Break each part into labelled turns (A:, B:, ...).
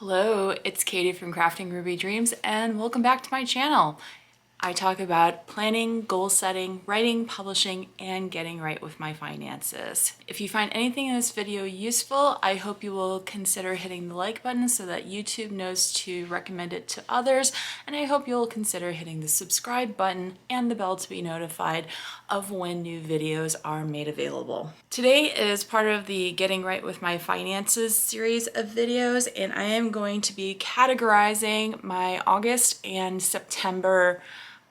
A: Hello, it's Katie from Crafting Ruby Dreams and welcome back to my channel. I talk about planning, goal setting, writing, publishing, and getting right with my finances. If you find anything in this video useful, I hope you will consider hitting the like button so that YouTube knows to recommend it to others, and I hope you'll consider hitting the subscribe button and the bell to be notified of when new videos are made available. Today is part of the Getting Right with My Finances series of videos, and I am going to be categorizing my August and September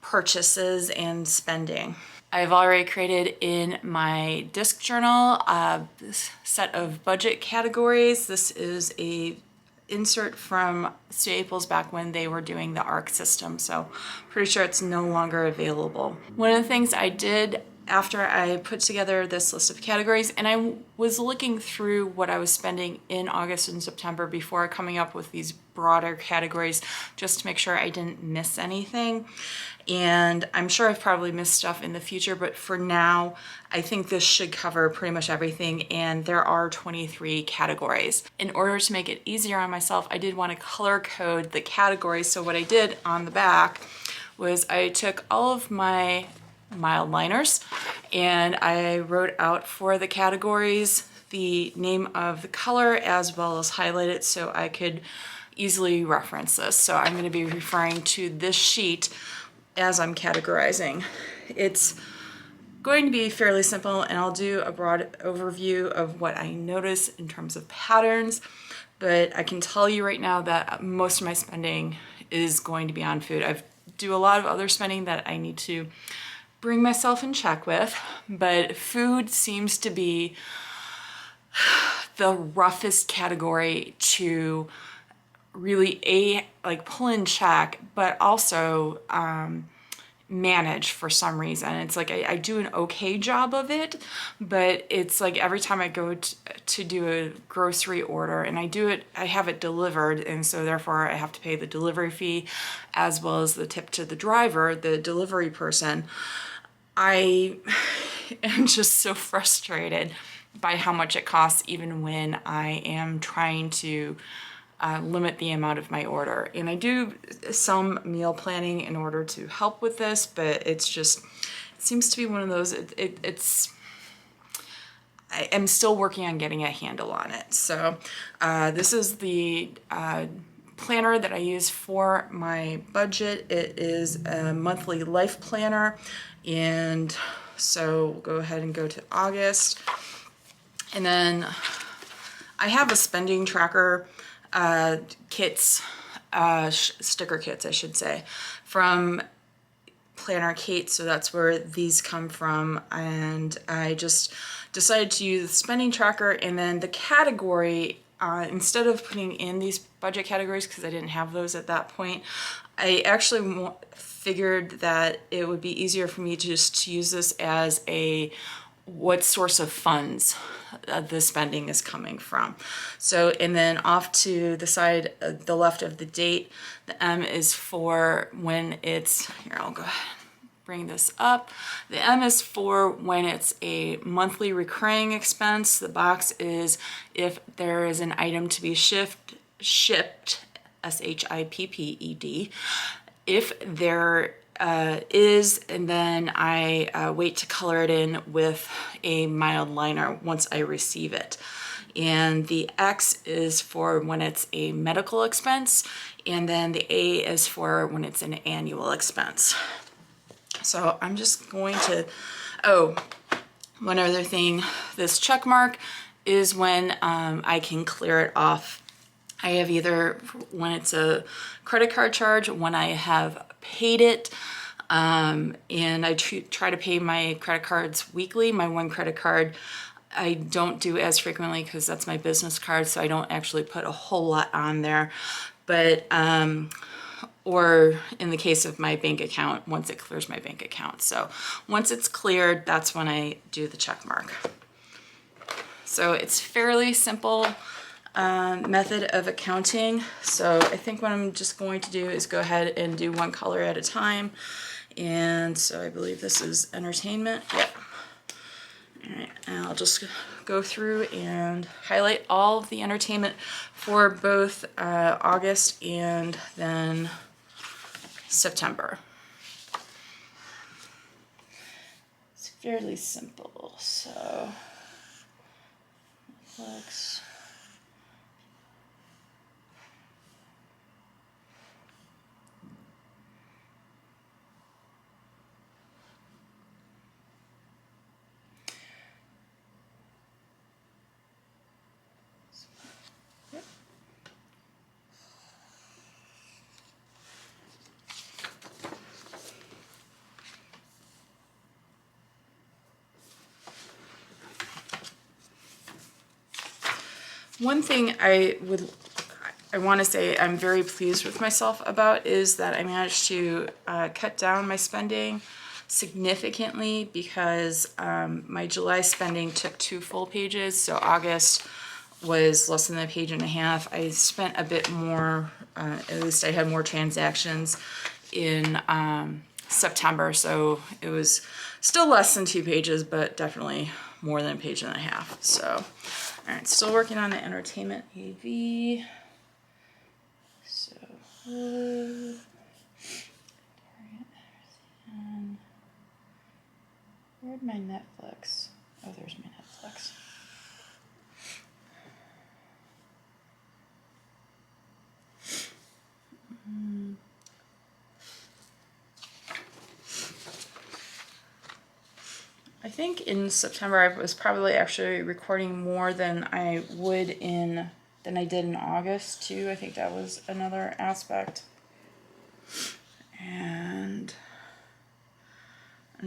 A: purchases and spending. I've already created in my disc journal a set of budget categories. This is a insert from Staples back when they were doing the ARC system, so pretty sure it's no longer available. One of the things I did after I put together this list of categories, and I was looking through what I was spending in August and September before coming up with these broader categories just to make sure I didn't miss anything. And I'm sure I've probably missed stuff in the future, but for now, I think this should cover pretty much everything, and there are 23 categories. In order to make it easier on myself, I did want to color code the categories, so what I did on the back was I took all of my mild liners and I wrote out for the categories the name of the color as well as highlight it so I could easily reference this. So I'm going to be referring to this sheet as I'm categorizing. It's going to be fairly simple, and I'll do a broad overview of what I notice in terms of patterns, but I can tell you right now that most of my spending is going to be on food. I do a lot of other spending that I need to bring myself in check with, but food seems to be the roughest category to really pull in check, but also manage for some reason. It's like I do an okay job of it, but it's like every time I go to do a grocery order and I have it delivered, and so therefore I have to pay the delivery fee as well as the tip to the driver, the delivery person. I am just so frustrated by how much it costs even when I am trying to limit the amount of my order. And I do some meal planning in order to help with this, but it seems to be one of those, I am still working on getting a handle on it. So this is the planner that I use for my budget. It is a monthly life planner, and so we'll go ahead and go to August. And then I have a spending tracker kits, sticker kits I should say, from Planner Kate, so that's where these come from, and I just decided to use the spending tracker, and then the category, instead of putting in these budget categories because I didn't have those at that point, I actually figured that it would be easier for me just to use this as a what source of funds the spending is coming from. So, and then off to the side, the left of the date, the M is for when it's, here I'll go ahead and bring this up. The M is for when it's a monthly recurring expense. The box is if there is an item to be shipped, S-H-I-P-P-E-D. If there is, and then I wait to color it in with a mild liner once I receive it. And the X is for when it's a medical expense, and then the A is for when it's an annual expense. So I'm just going to, one other thing, this check mark is when I can clear it off. I have either when it's a credit card charge, when I have paid it, and I try to pay my credit cards weekly. My one credit card I don't do as frequently because that's my business card, so I don't actually put a whole lot on there. But or in the case of my bank account, once it clears my bank account. So once it's cleared, that's when I do the check mark. So it's fairly simple method of accounting. So I think what I'm just going to do is go ahead and do one color at a time. And so I believe this is entertainment. Yep. All right, and I'll just go through and highlight all of the entertainment for both August and then September. It's fairly simple, so Netflix. One thing I want to say I'm very pleased with myself about is that I managed to cut down my spending significantly, because my July spending took 2 full pages, so August was less than a page and a half. I spent a bit more, at least I had more transactions in September, so it was still less than 2 pages, but definitely more than a page and a half. So, all right, still working on the entertainment AV. So, where'd my Netflix? Oh, there's my Netflix. I think in September I was probably actually recording more than I did in August too. I think that was another aspect. And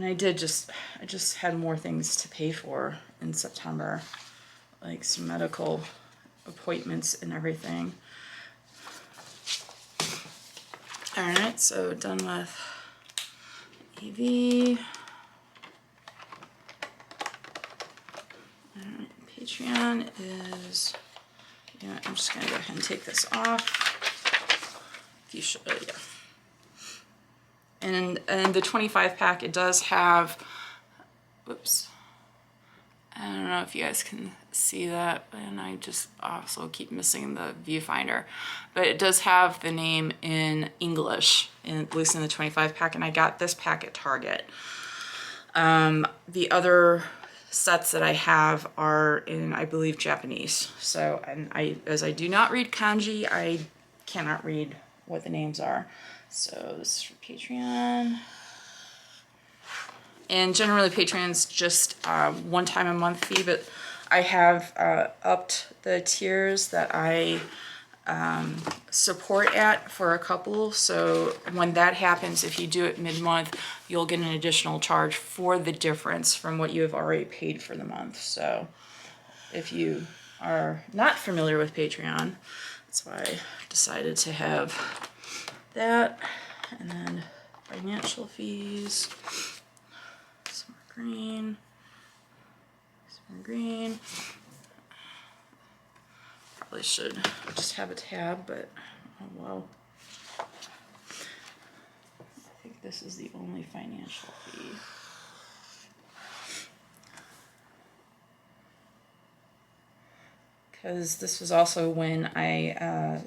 A: I just had more things to pay for in September, like some medical appointments and everything. All right, so done with AV. Patreon is, yeah, I'm just gonna go ahead and take this off. You should, yeah. And the 25 pack, it does have, whoops. I don't know if you guys can see that, and I just also keep missing the viewfinder. But it does have the name in English, at least in the 25 pack, and I got this pack at Target. The other sets that I have are in, I believe, Japanese. So, and as I do not read kanji, I cannot read what the names are. So this is for Patreon. And generally Patreon's just one time a month fee, but I have upped the tiers that I support at for a couple. So when that happens, if you do it mid-month, you'll get an additional charge for the difference from what you have already paid for the month. So if you are not familiar with Patreon, that's why I decided to have that. And then financial fees, some more green, some more green. Probably should just have a tab, but oh well. I think this is the only financial fee. Because this was also when I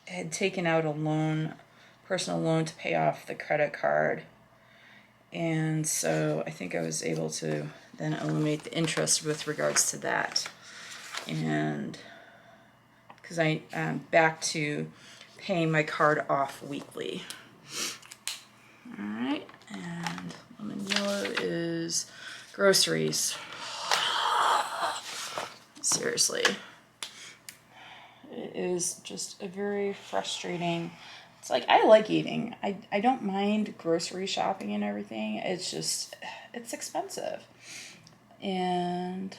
A: had taken out a loan, personal loan, to pay off the credit card. And so I think I was able to then eliminate the interest with regards to that. And because I'm back to paying my card off weekly. All right, and lemon yellow is groceries. Seriously, it is just a very frustrating. It's like, I like eating. I don't mind grocery shopping and everything. It's just, it's expensive. And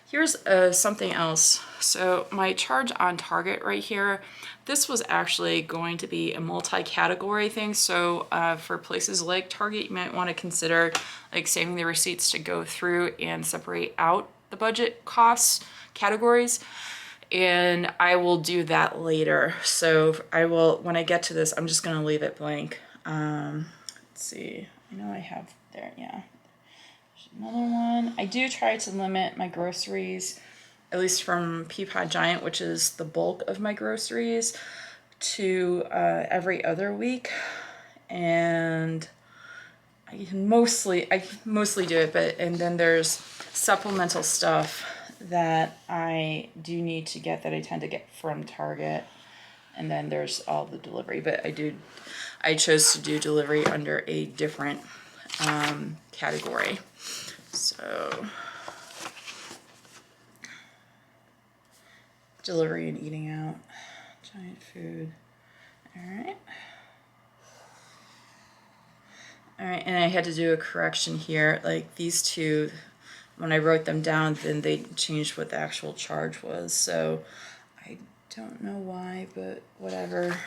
A: here's something else. So my charge on Target right here, this was actually going to be a multi-category thing. So for places like Target, you might want to consider like saving the receipts to go through and separate out the budget costs categories. And I will do that later. So I will, when I get to this, I'm just gonna leave it blank. Let's see, I know I have there, yeah. Another one. I do try to limit my groceries, at least from Peapod Giant, which is the bulk of my groceries, to every other week. And I mostly do it, and then there's supplemental stuff that I do need to get that I tend to get from Target. And then there's all the delivery, but I chose to do delivery under a different category. So delivery and eating out, Giant food. All right. All right, and I had to do a correction here. Like these two, when I wrote them down, then they changed what the actual charge was. So I don't know why, but whatever. Let's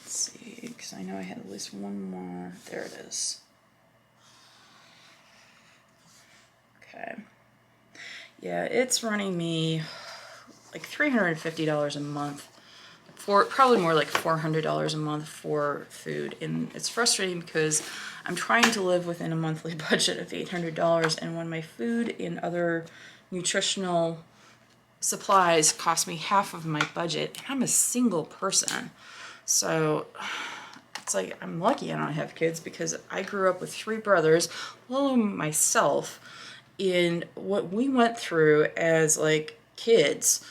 A: see, because I know I had at least one more. There it is. Okay. Yeah, it's running me like $350 a month. For probably more like $400 a month for food, and it's frustrating because I'm trying to live within a monthly budget of $800, and when my food and other nutritional supplies cost me half of my budget, and I'm a single person. So it's like I'm lucky I don't have kids, because I grew up with 3 brothers, let alone myself, in what we went through as like kids.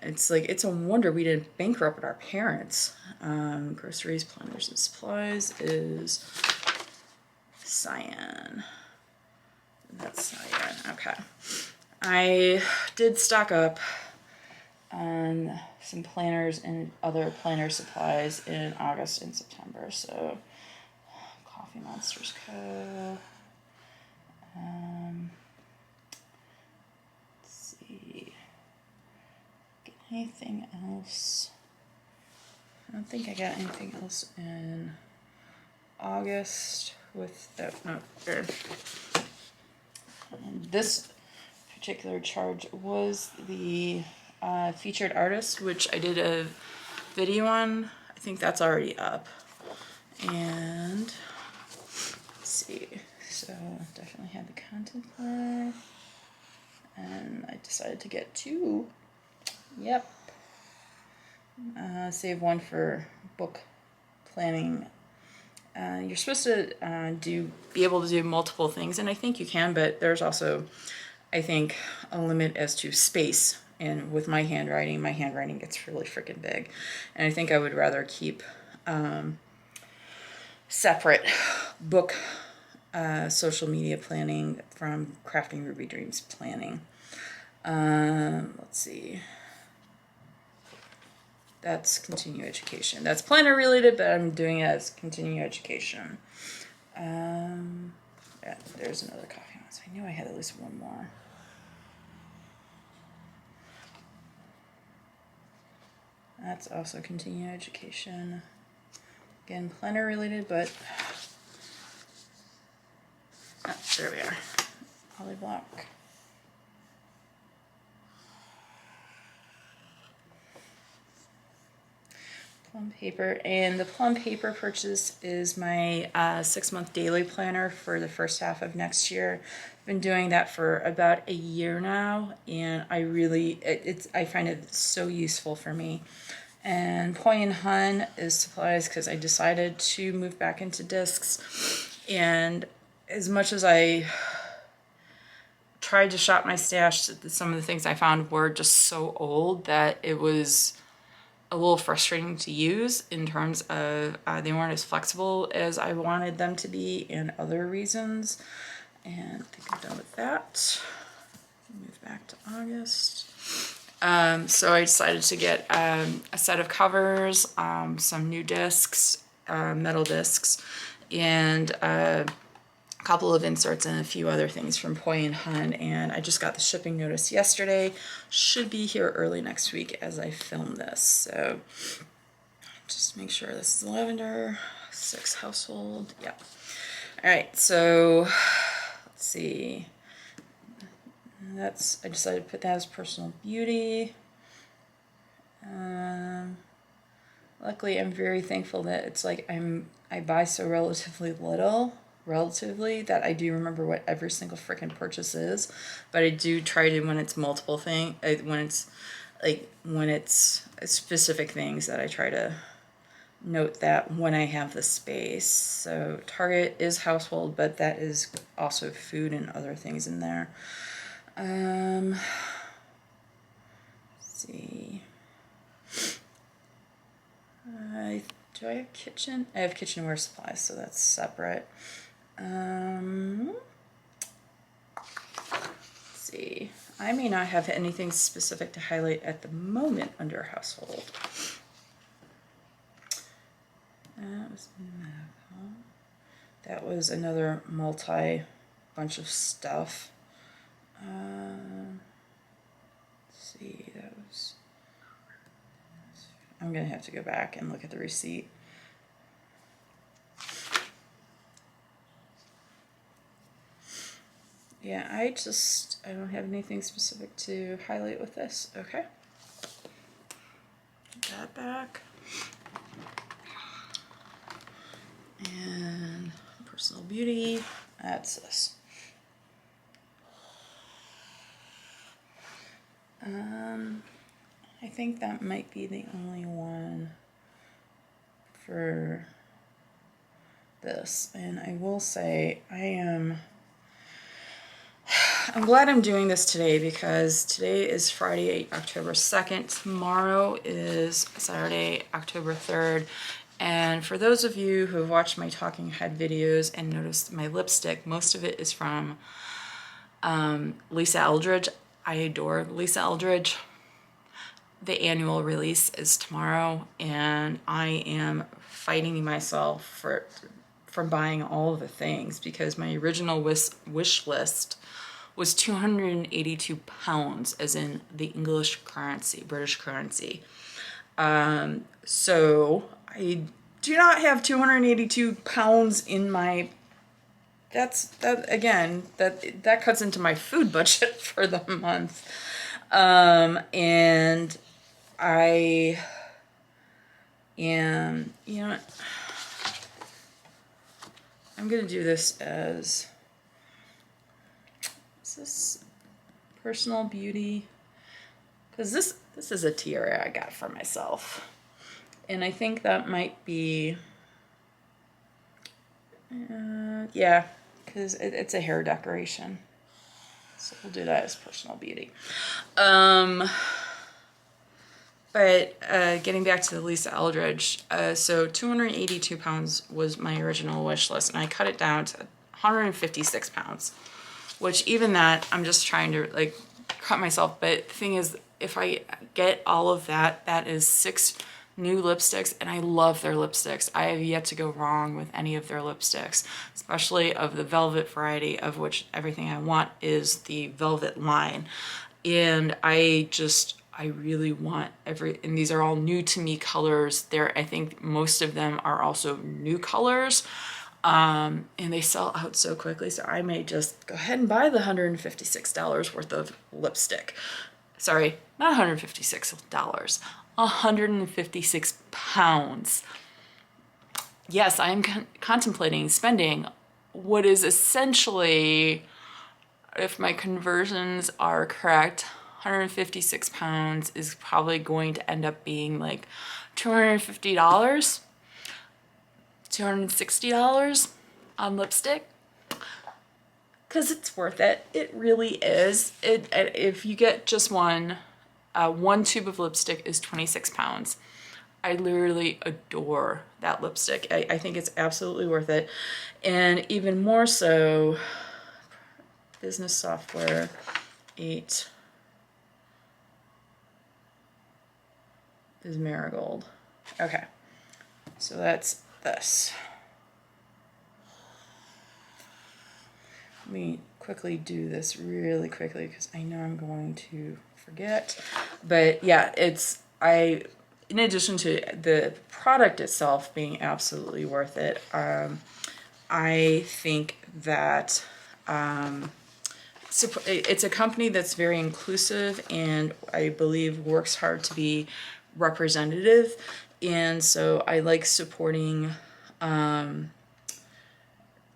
A: It's like, it's a wonder we didn't bankrupt our parents. Groceries, planners, and supplies is cyan. That's cyan, okay. I did stock up on some planners and other planner supplies in August and September. So, Coffee Monsters Co. Let's see. Anything else? I don't think I got anything else in August with that. No, there. This particular charge was the featured artist, which I did a video on. I think that's already up. And let's see. So definitely had the content plan. And I decided to get 2. Yep. Save 1 for book planning. You're supposed to be able to do multiple things, and I think you can, but there's also, I think, a limit as to space. And with my handwriting gets really freaking big. And I think I would rather keep separate book social media planning from Crafting Ruby Dreams planning. Let's see. That's continuing education. That's planner related, but I'm doing it as continuing education. Yeah, there's another coffee one. So I knew I had at least one more. That's also continuing education. Again, planner related, but there we are. Poly block. Plum paper, and the plum paper purchase is my 6-month daily planner for the first half of next year. I've been doing that for about a year now, and I really, I find it so useful for me. And Poi and Hun is supplies, because I decided to move back into discs, and as much as I tried to shop my stash, some of the things I found were just so old that it was a little frustrating to use, in terms of they weren't as flexible as I wanted them to be, and other reasons. And I think I'm done with that. Move back to August. So I decided to get a set of covers, some new discs, metal discs, and a couple of inserts and a few other things from Poi and Hun, and I just got the shipping notice yesterday. Should be here early next week as I film this. So just make sure this is lavender, 6 household. Yep. All right, so let's see. I decided to put that as personal beauty. Luckily, I'm very thankful that it's like I buy so relatively little. relatively that I do remember what every single freaking purchase is, but I do try to, when it's multiple thing, when it's specific things, that I try to note that when I have the space. So Target is household, but that is also food and other things in there. Let's see. Do I have kitchen? I have kitchenware supplies, so that's separate. Let's see. I may not have anything specific to highlight at the moment under household. That was another bunch of stuff. Let's see, I'm gonna have to go back and look at the receipt. Yeah, I don't have anything specific to highlight with this. Okay. Put that back. And personal beauty, that's this. I think that might be the only one for this. And I will say, I'm glad I'm doing this today, because today is Friday, October 2nd. Tomorrow is Saturday, October 3rd. And for those of you who have watched my talking head videos and noticed my lipstick, most of it is from Lisa Eldridge. I adore Lisa Eldridge. The annual release is tomorrow, and I am fighting myself from buying all of the things, because my original wish list was 282 pounds, as in the English currency, British currency. So I do not have 282 pounds in my, that cuts into my food budget for the month. And I am, I'm gonna do this as, is this personal beauty? Because this is a tiara I got for myself. And I think that might be, yeah, because it's a hair decoration. So we'll do that as personal beauty. But getting back to the Lisa Eldridge, so 282 pounds was my original wish list, and I cut it down to 156 pounds, which even that, I'm just trying to like cut myself. But the thing is, if I get all of that, that is 6 new lipsticks, and I love their lipsticks. I have yet to go wrong with any of their lipsticks, especially of the velvet variety, of which everything I want is the velvet line. And I really want and these are all new to me colors. I think most of them are also new colors. And they sell out so quickly, so I may just go ahead and buy the $156 worth of lipstick. Sorry, not $156, 156 pounds. Yes, I'm contemplating spending what is essentially, if my conversions are correct, 156 pounds is probably going to end up being like $250, $260 on lipstick. Because it's worth it. It really is. If you get just one tube of lipstick is 26 pounds. I literally adore that lipstick. I think it's absolutely worth it. And even more so, business software, 8 is Marigold. Okay, so that's this. Let me quickly do this really quickly because I know I'm going to forget. But yeah, in addition to the product itself being absolutely worth it, I think that it's a company that's very inclusive and I believe works hard to be representative. And so I like supporting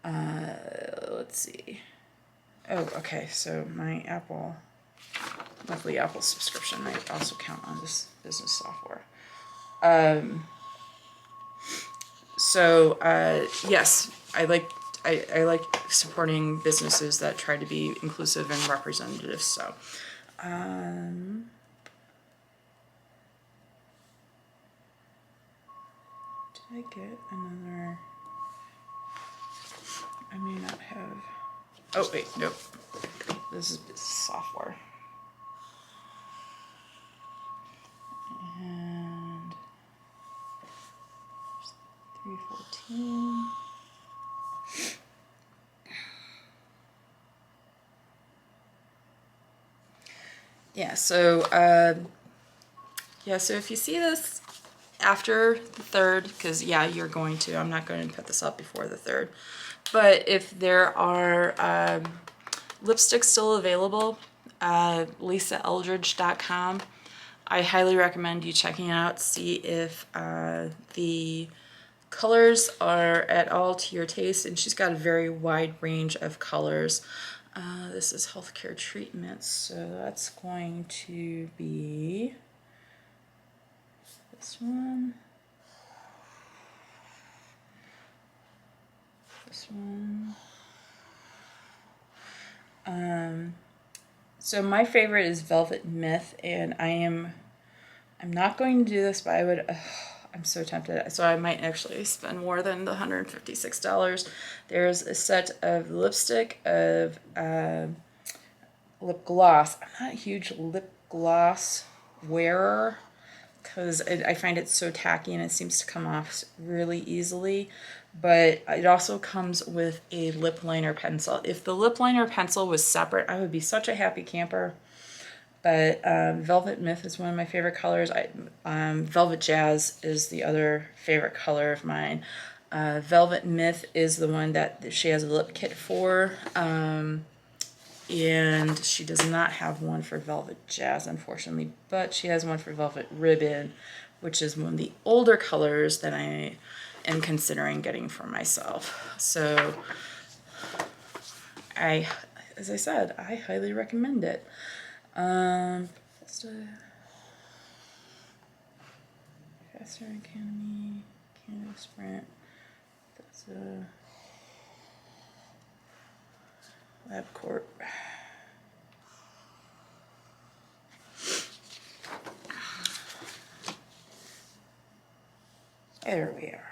A: Let's see. Oh, okay, so my monthly Apple subscription might also count on this business software. Yes, I like supporting businesses that try to be inclusive and representative. So, did I get another? I may not have. Oh wait, nope. This is business software. And 314. Yeah, so so if you see this after the 3rd, because yeah, you're going to, I'm not going to put this up before the 3rd, but if there are lipsticks still available, lisaeldridge.com, I highly recommend you checking it out, see if the colors are at all to your taste, and she's got a very wide range of colors. This is healthcare treatments, so that's going to be this one, this one. So my favorite is Velvet Myth, and I'm not going to do this, but I'm so tempted. So I might actually spend more than the $156. There's a set of lipstick, of lip gloss. I'm not a huge lip gloss wearer because I find it so tacky and it seems to come off really easily. But it also comes with a lip liner pencil. If the lip liner pencil was separate, I would be such a happy camper. But Velvet Myth is one of my favorite colors. Velvet Jazz is the other favorite color of mine. Velvet Myth is the one that she has a lip kit for. And she does not have one for Velvet Jazz, unfortunately, but she has one for Velvet Ribbon, which is one of the older colors that I am considering getting for myself. So as I said, I highly recommend it. Faster Academy, Canada Sprint. That's a LabCorp. There we are.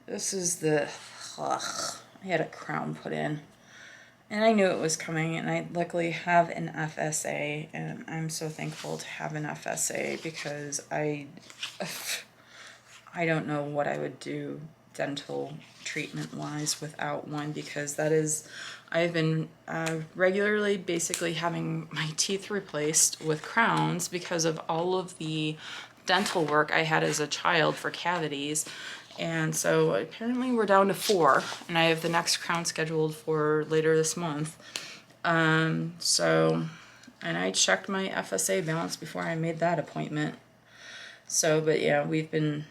A: This is the, I had a crown put in. And I knew it was coming, and I luckily have an FSA, and I'm so thankful to have an FSA because I don't know what I would do dental treatment-wise without one, because I've been regularly basically having my teeth replaced with crowns because of all of the dental work I had as a child for cavities. And so apparently we're down to 4, and I have the next crown scheduled for later this month. And I checked my FSA balance before I made that appointment. So, but yeah, we've been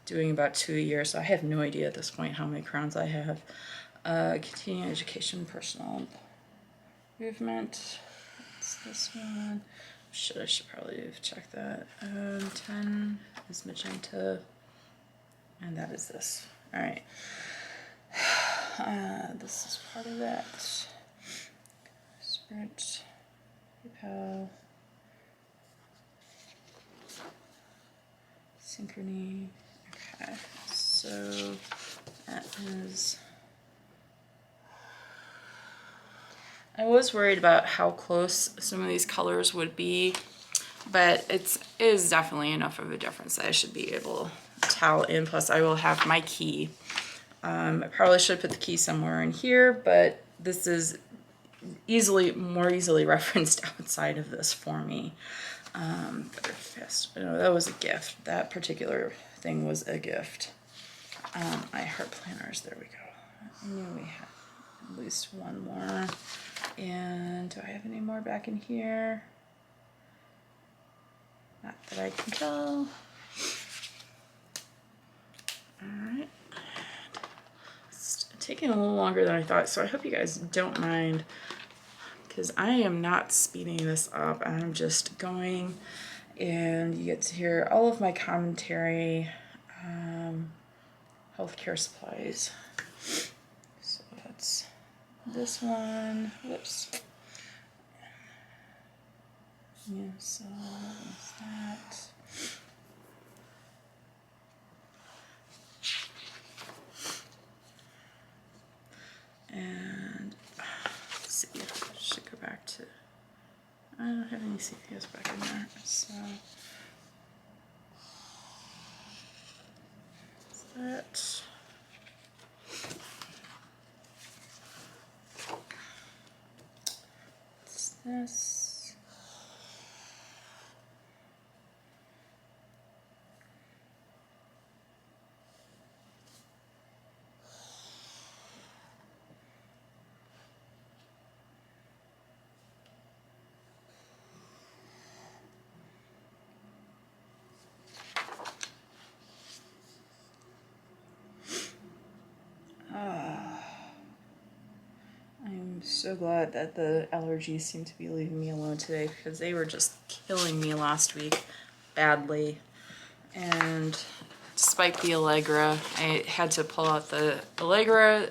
A: doing about 2 a year, so I have no idea at this point how many crowns I have. Continuing education, personal movement. What's this one? I should probably have checked that. 10 is magenta. And that is this. All right. This is part of that. Sprint, PayPal, Synchrony. Okay, so that is. I was worried about how close some of these colors would be, but it is definitely enough of a difference that I should be able to tell. And plus, I will have my key. I probably should put the key somewhere in here, but this is more easily referenced outside of this for me. Better fast. No, that was a gift. That particular thing was a gift. iHeart planners. There we go. I knew we had at least one more. And do I have any more back in here? Not that I can tell. All right. Let's taking a little longer than I thought, so I hope you guys don't mind, because I am not speeding this up. I'm just going, and you get to hear all of my commentary. Healthcare supplies. So that's this one. Whoops. Yeah, so that's that. And let's see, I should go back to, I don't have any CPS back in there, so that. What's this? I'm so glad that the allergies seem to be leaving me alone today, because they were just killing me last week badly. And despite the Allegra, I had to pull out the Allegra,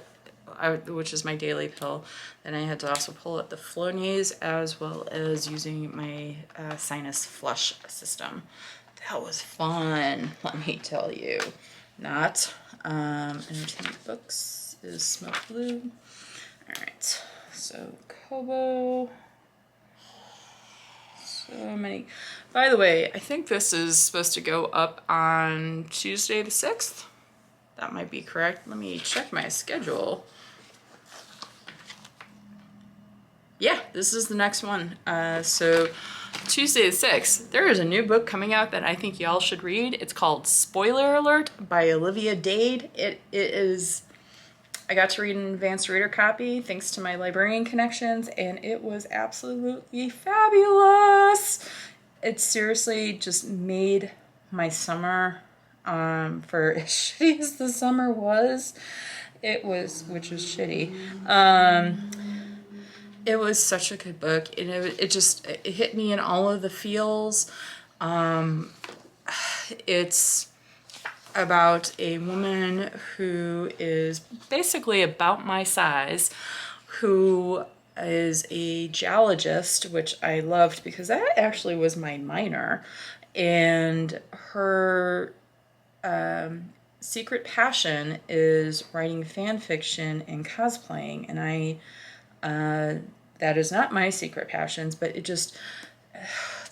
A: which is my daily pill. Then I had to also pull out the Flonase, as well as using my sinus flush system. That was fun, let me tell you. Not. Entertainment books is Smoke Blue. Alright, so Kobo. So many. By the way, I think this is supposed to go up on Tuesday the 6th. That might be correct. Let me check my schedule. Yeah, this is the next one. So Tuesday the 6th, there is a new book coming out that I think y'all should read. It's called Spoiler Alert by Olivia Dade. It is, I got to read an advanced reader copy thanks to my librarian connections, and it was absolutely fabulous. It seriously just made my summer, for as shitty as the summer was, which was shitty. It was such a good book, and it hit me in all of the feels. It's about a woman who is basically about my size, who is a geologist, which I loved because that actually was my minor, and her secret passion is writing fan fiction and cosplaying, and that is not my secret passions, but it just,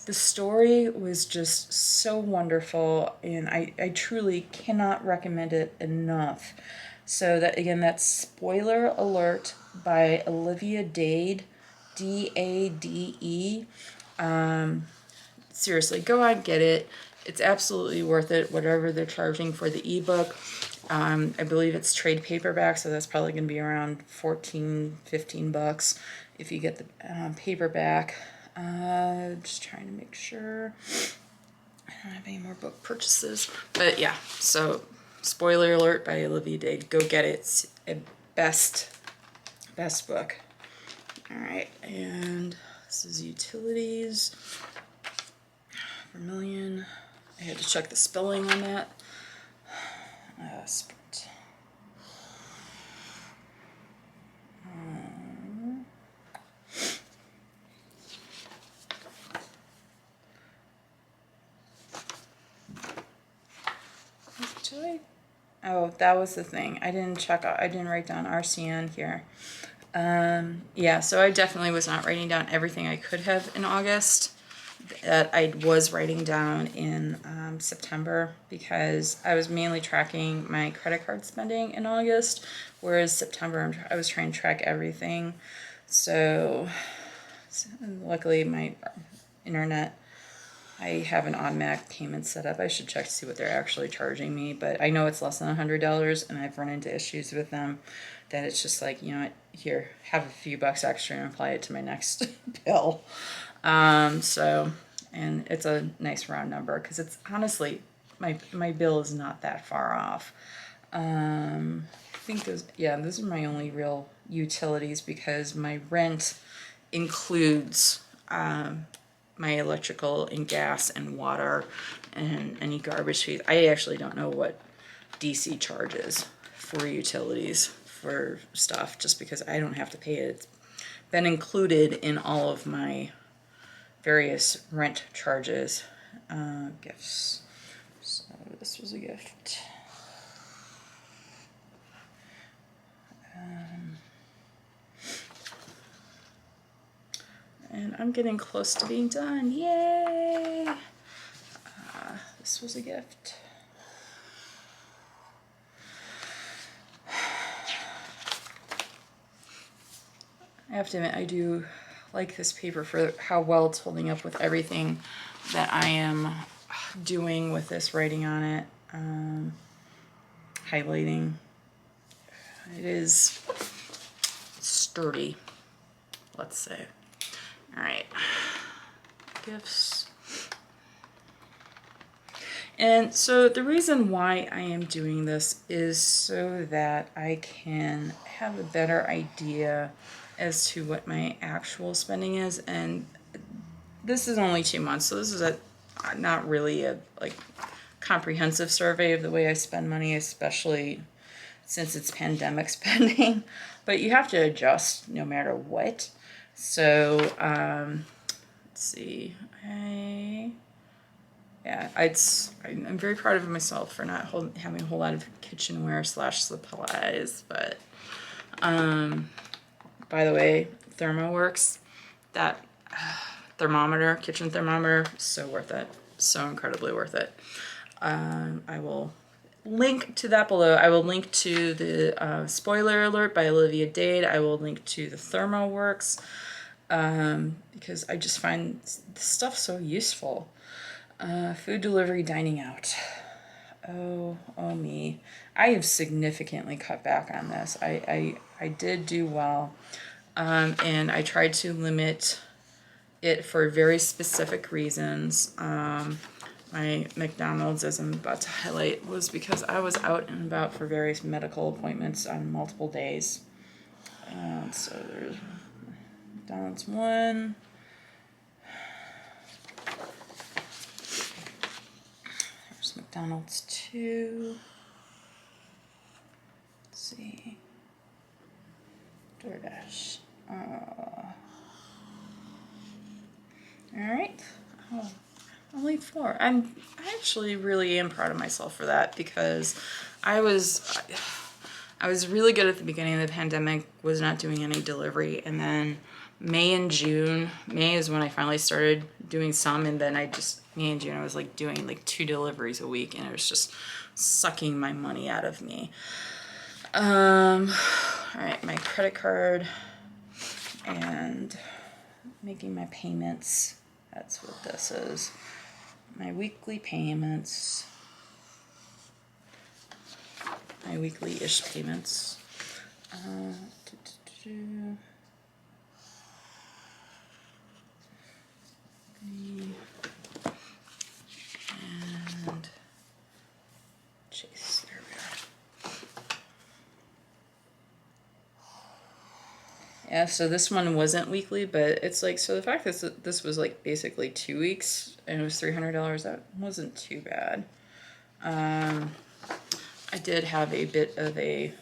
A: the story was just so wonderful, and I truly cannot recommend it enough. So that, again, that's Spoiler Alert by Olivia Dade, D-A-D-E. Seriously, go out and get it. It's absolutely worth it, whatever they're charging for the ebook. I believe it's trade paperback, so that's probably going to be around 14, 15 bucks if you get the paperback. Just trying to make sure I don't have any more book purchases. But yeah, so Spoiler Alert by Olivia Dade. Go get it. It's a best book. All right, and this is Utilities. Vermilion. I had to check the spelling on that. Sprint. Oh, that was the thing. I didn't write down RCN here. Yeah, so I definitely was not writing down everything I could have in August that I was writing down in September, because I was mainly tracking my credit card spending in August, whereas September I was trying to track everything. So luckily my internet, I have an automatic payment set up. I should check to see what they're actually charging me, but I know it's less than $100, and I've run into issues with them that it's just like, you know what, here, have a few bucks extra and apply it to my next bill. So, and it's a nice round number, because it's honestly, my bill is not that far off. think those, yeah, those are my only real utilities because my rent includes my electrical and gas and water and any garbage fees. I actually don't know what DC charges for utilities for stuff just because I don't have to pay it. It's been included in all of my various rent charges. Gifts. So this was a gift. And I'm getting close to being done. Yay! This was a gift. I have to admit, I do like this paper for how well it's holding up with everything that I am doing with this writing on it. Highlighting. It is sturdy, let's say. All right, gifts. And so the reason why I am doing this is so that I can have a better idea as to what my actual spending is. And this is only 2 months, so this is not really a like comprehensive survey of the way I spend money, especially since it's pandemic spending. But you have to adjust no matter what. So let's see. I'm very proud of myself for not having a whole lot of kitchenware / supplies. But by the way, ThermoWorks, that thermometer, kitchen thermometer, so worth it. So incredibly worth it. I will link to that below. I will link to the Spoiler Alert by Olivia Dade. I will link to the ThermoWorks because I just find this stuff so useful. Food delivery, dining out. Oh me. I have significantly cut back on this. I did do well. And I tried to limit it for very specific reasons. My McDonald's, as I'm about to highlight, was because I was out and about for various medical appointments on multiple days. So there's McDonald's 1. There's McDonald's 2. Let's see. DoorDash. All right. Oh, only 4. I actually really am proud of myself for that because I was really good at the beginning of the pandemic, was not doing any delivery, and then May and June. May is when I finally started doing some, and then May and June I was like doing like 2 deliveries a week, and it was just sucking my money out of me. All right, my credit card and making my payments. That's what this is. My weekly payments. My weekly-ish payments. And Chase, there we are. Yeah, so this one wasn't weekly, but it's like, so the fact that this was like basically 2 weeks and it was $300, that wasn't too bad. I did have a bit of a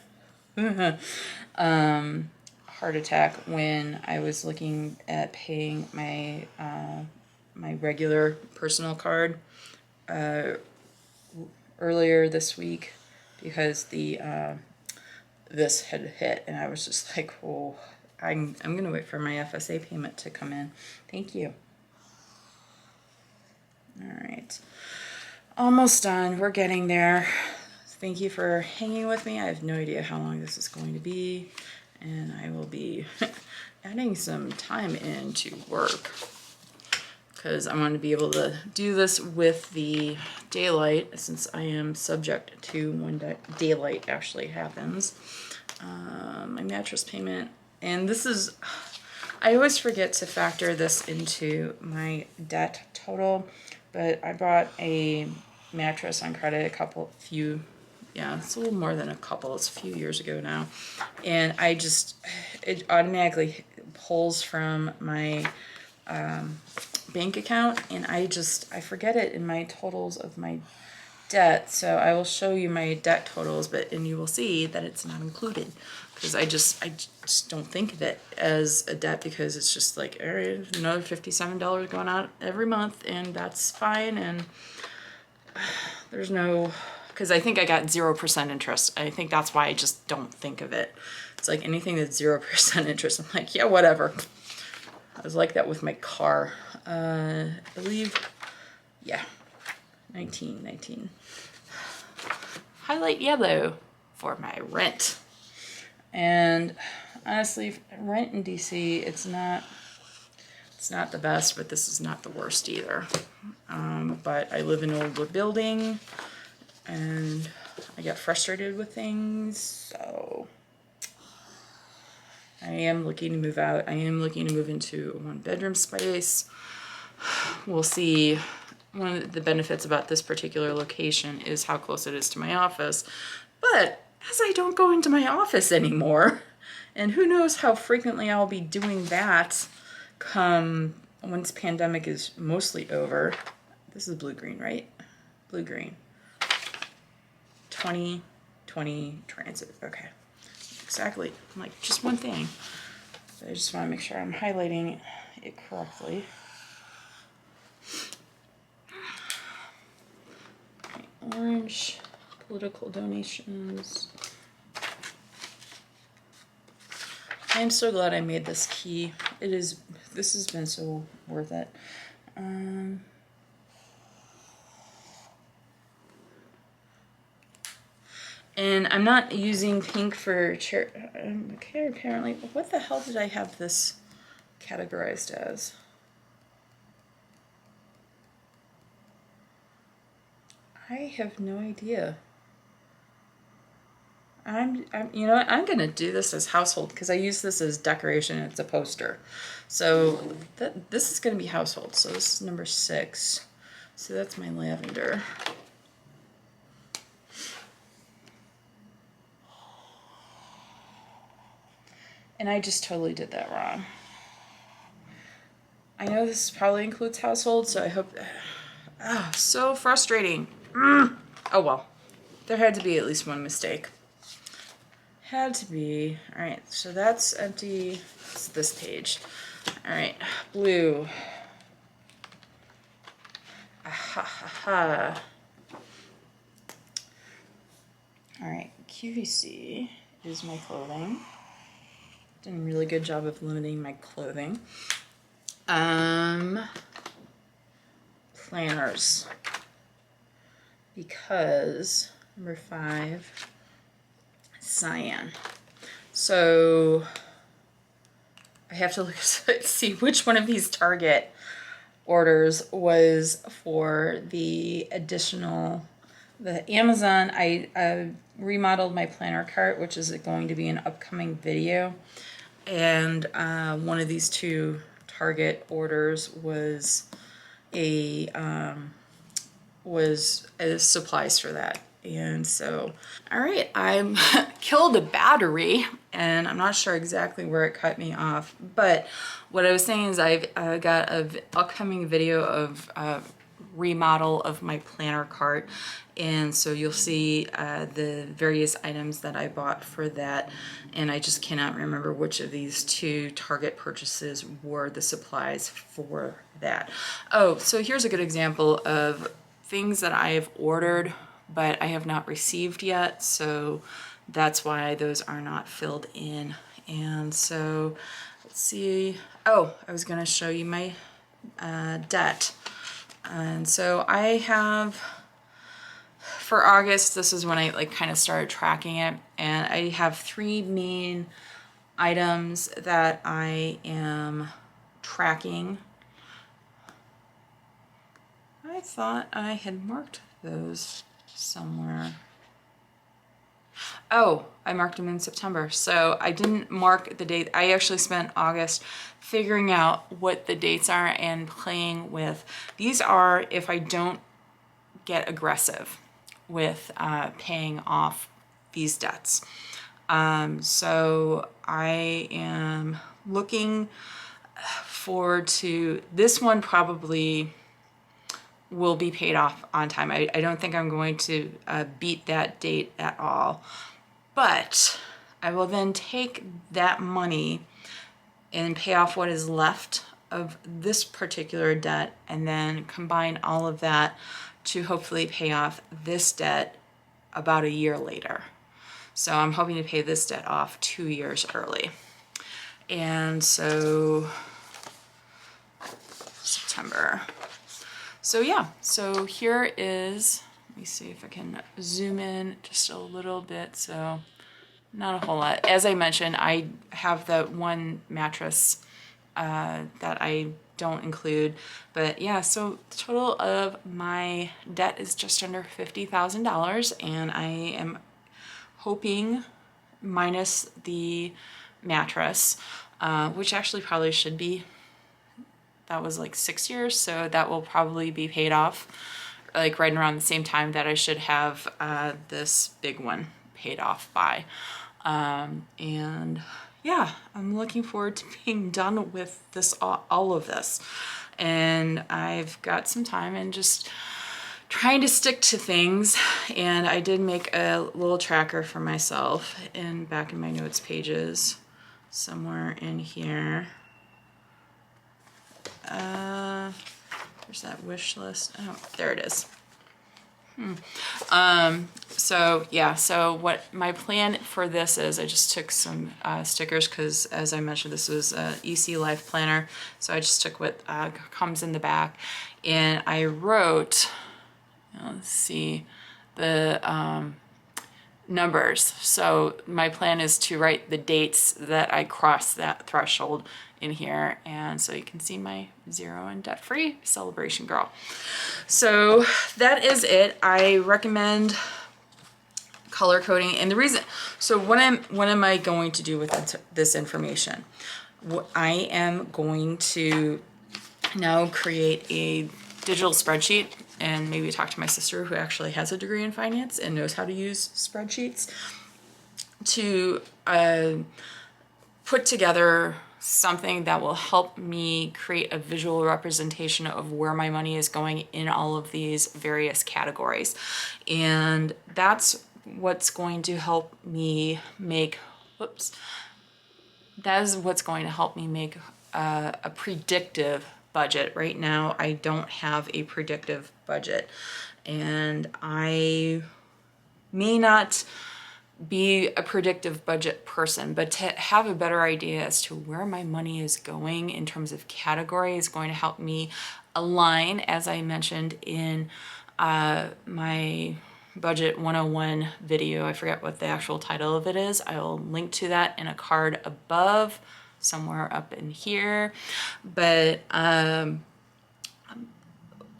A: heart attack when I was looking at paying my my regular personal card earlier this week because this had hit, and I was just like, oh, I'm gonna wait for my FSA payment to come in. Thank you. All right, almost done. We're getting there. Thank you for hanging with me. I have no idea how long this is going to be, and I will be adding some time into work because I want to be able to do this with the daylight, since I am subject to when daylight actually happens. My mattress payment, and this is, I always forget to factor this into my debt total, but I bought a mattress on credit a few Yeah, it's a little more than a couple. It's a few years ago now. And it automatically pulls from my bank account, and I forget it in my totals of my debt. So I will show you my debt totals, and you will see that it's not included, because I just don't think of it as a debt, because it's just like, all right, another $57 going out every month, and that's fine. And there's no, because I think I got 0% interest. I think that's why I just don't think of it. It's like anything that's 0% interest, I'm like, yeah, whatever. I was like that with my car. I believe, yeah, 19. Highlight yellow for my rent. And honestly, rent in DC, it's not the best, but this is not the worst either. But I live in an older building, and I get frustrated with things, so I am looking to move out. I am looking to move into a 1-bedroom space. We'll see. One of the benefits about this particular location is how close it is to my office, but as I don't go into my office anymore, and who knows how frequently I'll be doing that come once pandemic is mostly over. This is blue-green, right? Blue-green. 2020 transit, okay. Exactly, like just one thing. So I just want to make sure I'm highlighting it correctly. Okay, orange, political donations. I am so glad I made this key. This has been so worth it. And I'm not using pink for okay, apparently. What the hell did I have this categorized as? I have no idea. You know what? I'm gonna do this as household, because I use this as decoration. It's a poster. So this is gonna be household. So this is number 6. So that's my lavender. And I just totally did that wrong. I know this probably includes household, so I hope, so frustrating. Oh well, there had to be at least one mistake. Had to be. All right, so that's empty. It's this page. All right, blue. All right, QVC is my clothing. Done a really good job of limiting my clothing. Planners. Because number 5, cyan. So I have to look see which one of these Target orders was for the Amazon. I remodeled my planner cart, which is going to be an upcoming video. And one of these 2 Target orders was supplies for that. And so, all right, I'm killed a battery, and I'm not sure exactly where it cut me off. But what I was saying is I've got an upcoming video of remodel of my planner cart, and so you'll see the various items that I bought for that, and I just cannot remember which of these 2 Target purchases were the supplies for that. Oh, so here's a good example of things that I have ordered but I have not received yet, so that's why those are not filled in. And so let's see. Oh, I was going to show you my debt. And so I have, for August, this is when I kind of started tracking it, and I have 3 main items that I am tracking. I thought I had marked those somewhere. Oh, I marked them in September, so I didn't mark the date. I actually spent August figuring out what the dates are and playing with. These are if I don't get aggressive. with paying off these debts. So I am looking forward to this one. Probably will be paid off on time. I don't think I'm going to beat that date at all, but I will then take that money and pay off what is left of this particular debt, and then combine all of that to hopefully pay off this debt about a year later. So I'm hoping to pay this debt off 2 years early. And so September. So yeah, so here is, let me see if I can zoom in just a little bit. So not a whole lot. As I mentioned, I have the one mattress that I don't include, but yeah, so the total of my debt is just under $50,000, and I am hoping, minus the mattress, which actually probably should be, that was like 6 years, so that will probably be paid off like right around the same time that I should have this big one paid off by. And yeah, I'm looking forward to being done with this, all of this. And I've got some time and just trying to stick to things. And I did make a little tracker for myself back in my notes pages, somewhere in here. There's that wish list. Oh, there it is. So yeah, so what my plan for this is, I just took some stickers because, as I mentioned, this was a EC Life Planner. So I just took what comes in the back, and I wrote, let's see, the numbers. So my plan is to write the dates that I crossed that threshold in here, and so you can see my zero and debt-free celebration girl. So that is it. I recommend color coding, and the reason, so what am I going to do with this information? I am going to now create a digital spreadsheet, and maybe talk to my sister, who actually has a degree in finance and knows how to use spreadsheets, to put together something that will help me create a visual representation of where my money is going in all of these various categories. And that's what's going to help me make, that is what's going to help me make a predictive budget. Right now, I don't have a predictive budget, and I may not be a predictive budget person, but to have a better idea as to where my money is going in terms of category is going to help me align, as I mentioned in my Budget 101 video. I forget what the actual title of it is. I'll link to that in a card above, somewhere up in here. But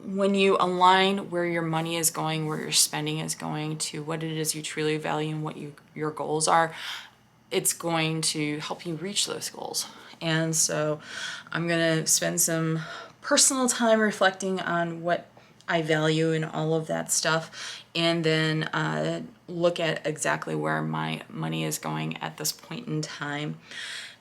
A: when you align where your money is going, where your spending is going, to what it is you truly value and what your goals are, it's going to help you reach those goals. And so I'm going to spend some personal time reflecting on what I value and all of that stuff, and then look at exactly where my money is going at this point in time,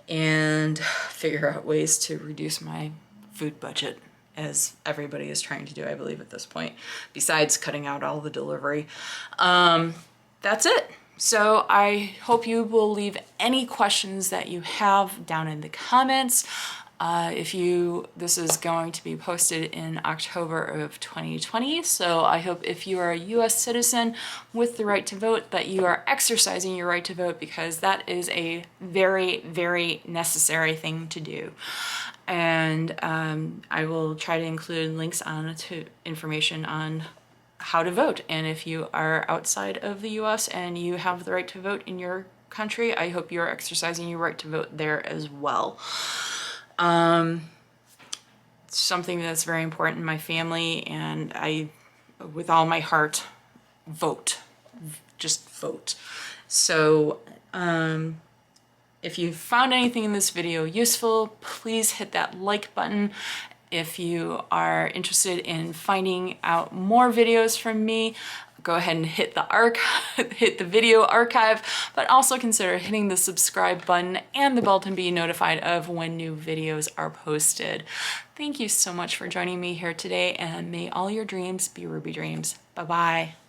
A: and figure out ways to reduce my food budget, as everybody is trying to do, I believe, at this point, besides cutting out all the delivery. That's it. So I hope you will leave any questions that you have down in the comments. This is going to be posted in October of 2020. So I hope, if you are a US citizen with the right to vote, that you are exercising your right to vote, because that is a very, very necessary thing to do. And I will try to include links to information on how to vote. And if you are outside of the US and you have the right to vote in your country, I hope you're exercising your right to vote there as well. Something that's very important in my family, and I, with all my heart, vote. Just vote. So if you found anything in this video useful, please hit that like button. If you are interested in finding out more videos from me, go ahead and hit the video archive, but also consider hitting the subscribe button and the bell to be notified of when new videos are posted. Thank you so much for joining me here today, and may all your dreams be Ruby dreams. Bye-bye.